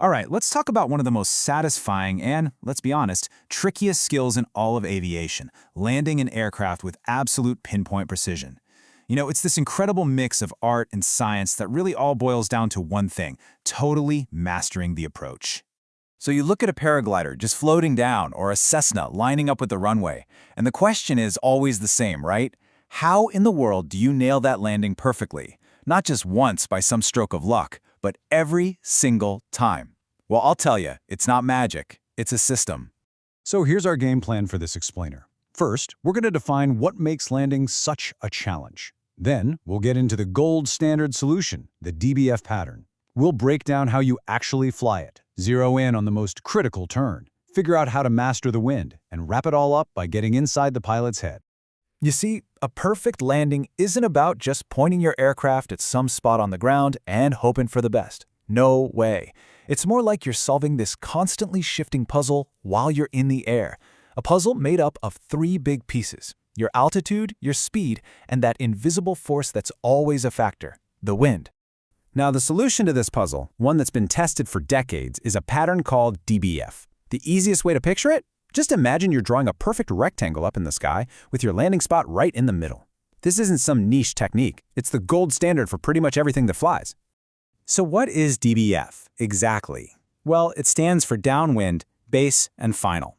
All right, let's talk about one of the most satisfying and, let's be honest, trickiest skills in all of aviation, landing an aircraft with absolute pinpoint precision. It's this incredible mix of art and science that really all boils down to one thing: totally mastering the approach. So you look at a paraglider just floating down or a Cessna lining up with the runway, and the question is always the same, right? How in the world do you nail that landing perfectly? Not just once by some stroke of luck, but every single time. Well, I'll tell you, it's not magic, it's a system. So here's our game plan for this explainer. First, we're going to define what makes landing such a challenge. Then, we'll get into the gold standard solution, the DBF pattern. We'll break down how you actually fly it, zero in on the most critical turn, figure out how to master the wind, and wrap it all up by getting inside the pilot's head. You see, a perfect landing isn't about just pointing your aircraft at some spot on the ground and hoping for the best. No way. It's more like you're solving this constantly shifting puzzle while you're in the air. A puzzle made up of three big pieces: your altitude, your speed, and that invisible force that's always a factor: the wind. Now, the solution to this puzzle, one that's been tested for decades, is a pattern called DBF. The easiest way to picture it? Just imagine you're drawing a perfect rectangle up in the sky with your landing spot right in the middle. This isn't some niche technique. It's the gold standard for pretty much everything that flies. So what is DBF exactly? Well, it stands for downwind, base, and final.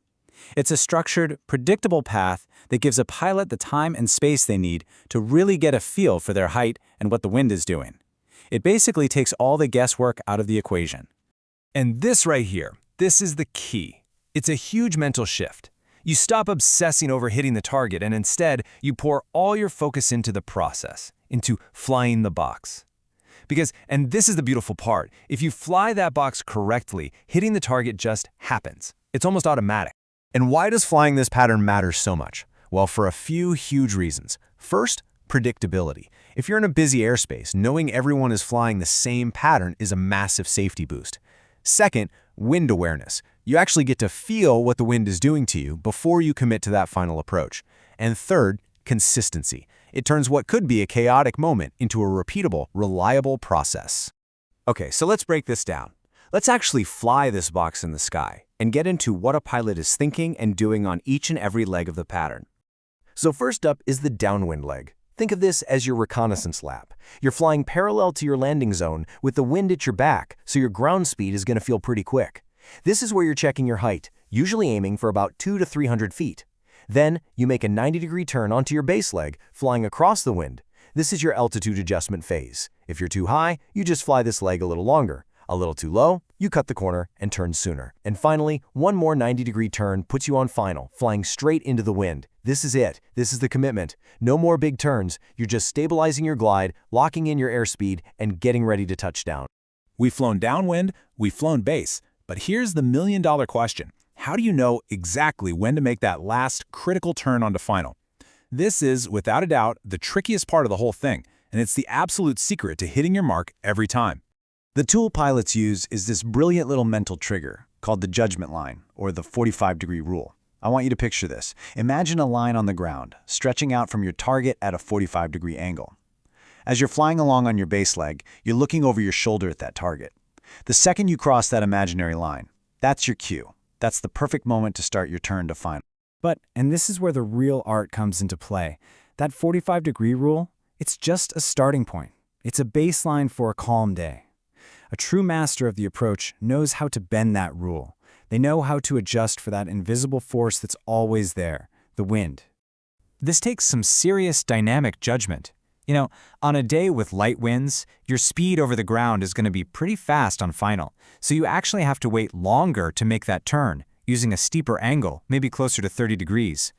It's a structured, predictable path that gives a pilot the time and space they need to really get a feel for their height and what the wind is doing. It basically takes all the guesswork out of the equation. And this right here, this is the key. It's a huge mental shift. You stop obsessing over hitting the target and instead you pour all your focus into the process, into flying the box. Because, and this is the beautiful part, if you fly that box correctly, hitting the target just happens. It's almost automatic. And why does flying this pattern matter so much? Well, for a few huge reasons. First, predictability. If you're in a busy airspace, knowing everyone is flying the same pattern is a massive safety boost. Second, wind awareness. You actually get to feel what the wind is doing to you before you commit to that final approach. And third, consistency. It turns what could be a chaotic moment into a repeatable, reliable process. Okay, so let's break this down. Let's actually fly this box in the sky and get into what a pilot is thinking and doing on each and every leg of the pattern. So first up is the downwind leg. Think of this as your reconnaissance lap. You're flying parallel to your landing zone with the wind at your back, so your ground speed is going to feel pretty quick. This is where you're checking your height, usually aiming for about 200 to 300 feet. Then, you make a 90-degree turn onto your base leg, flying across the wind. This is your altitude adjustment phase. If you're too high, you just fly this leg a little longer. A little too low, you cut the corner and turn sooner. And finally, one more 90-degree turn puts you on final, flying straight into the wind. This is it. This is the commitment. No more big turns. You're just stabilizing your glide, locking in your airspeed, and getting ready to touch down. We've flown downwind, we've flown base, but here's the million-dollar question. How do you know exactly when to make that last critical turn onto final? This is, without a doubt, the trickiest part of the whole thing, and it's the absolute secret to hitting your mark every time. The tool pilots use is this brilliant little mental trigger called the judgment line, or the 45-degree rule. I want you to picture this. Imagine a line on the ground, stretching out from your target at a 45-degree angle. As you're flying along on your base leg, you're looking over your shoulder at that target. The second you cross that imaginary line, that's your cue. That's the perfect moment to start your turn to final. But, and this is where the real art comes into play, that 45-degree rule, it's just a starting point. It's a baseline for a calm day. A true master of the approach knows how to bend that rule. They know how to adjust for that invisible force that's always there, the wind. This takes some serious dynamic judgment. On a day with light winds, your speed over the ground is going to be pretty fast on final, so you actually have to wait longer to make that turn, using a steeper angle, maybe closer to 30 degrees.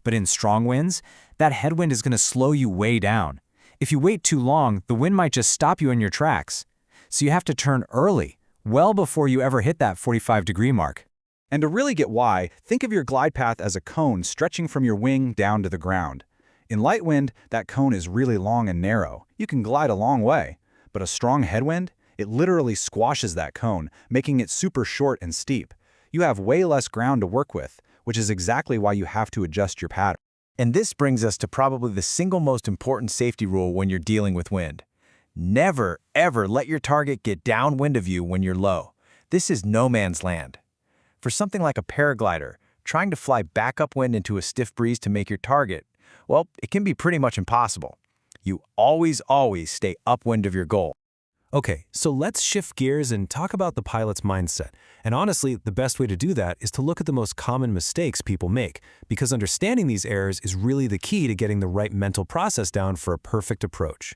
But in strong winds, that headwind is going to slow you way down. If you wait too long, the wind might just stop you in your tracks. So you have to turn early, well before you ever hit that 45-degree mark. And to really get why, think of your glide path as a cone stretching from your wing down to the ground. In light wind, that cone is really long and narrow. You can glide a long way. But a strong headwind, it literally squashes that cone, making it super short and steep. You have way less ground to work with, which is exactly why you have to adjust your pattern. And this brings us to probably the single most important safety rule when you're dealing with wind. Never, ever let your target get downwind of you when you're low. This is no man's land. For something like a paraglider, trying to fly back upwind into a stiff breeze to make your target, well, it can be pretty much impossible. You always stay upwind of your goal. Okay, so let's shift gears and talk about the pilot's mindset. And honestly, the best way to do that is to look at the most common mistakes people make, because understanding these errors is really the key to getting the right mental process down for a perfect approach.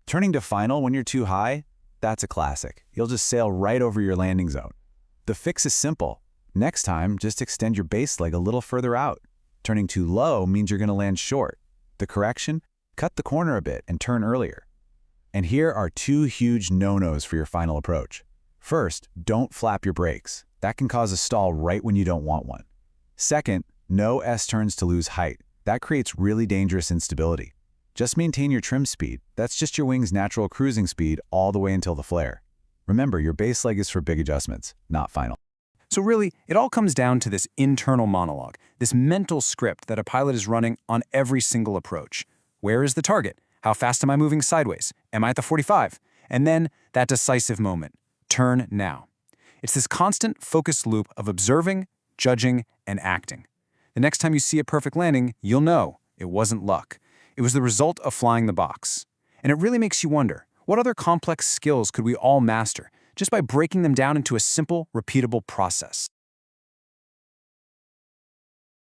Turning to final when you're too high? That's a classic. You'll just sail right over your landing zone. The fix is simple. Next time, just extend your base leg a little further out. Turning too low means you're going to land short. The correction? Cut the corner a bit and turn earlier. And here are two huge no-nos for your final approach. First, don't flap your brakes. That can cause a stall right when you don't want one. Second, no S-turns to lose height. That creates really dangerous instability. Just maintain your trim speed. That's just your wing's natural cruising speed all the way until the flare. Remember, your base leg is for big adjustments, not final. So really, it all comes down to this internal monologue, this mental script that a pilot is running on every single approach. Where is the target? How fast am I moving sideways? Am I at the 45? And then that decisive moment. Turn now. It's this constant focused loop of observing, judging, and acting. The next time you see a perfect landing, you'll know it wasn't luck. It was the result of flying the box. And it really makes you wonder, what other complex skills could we all master just by breaking them down into a simple, repeatable process?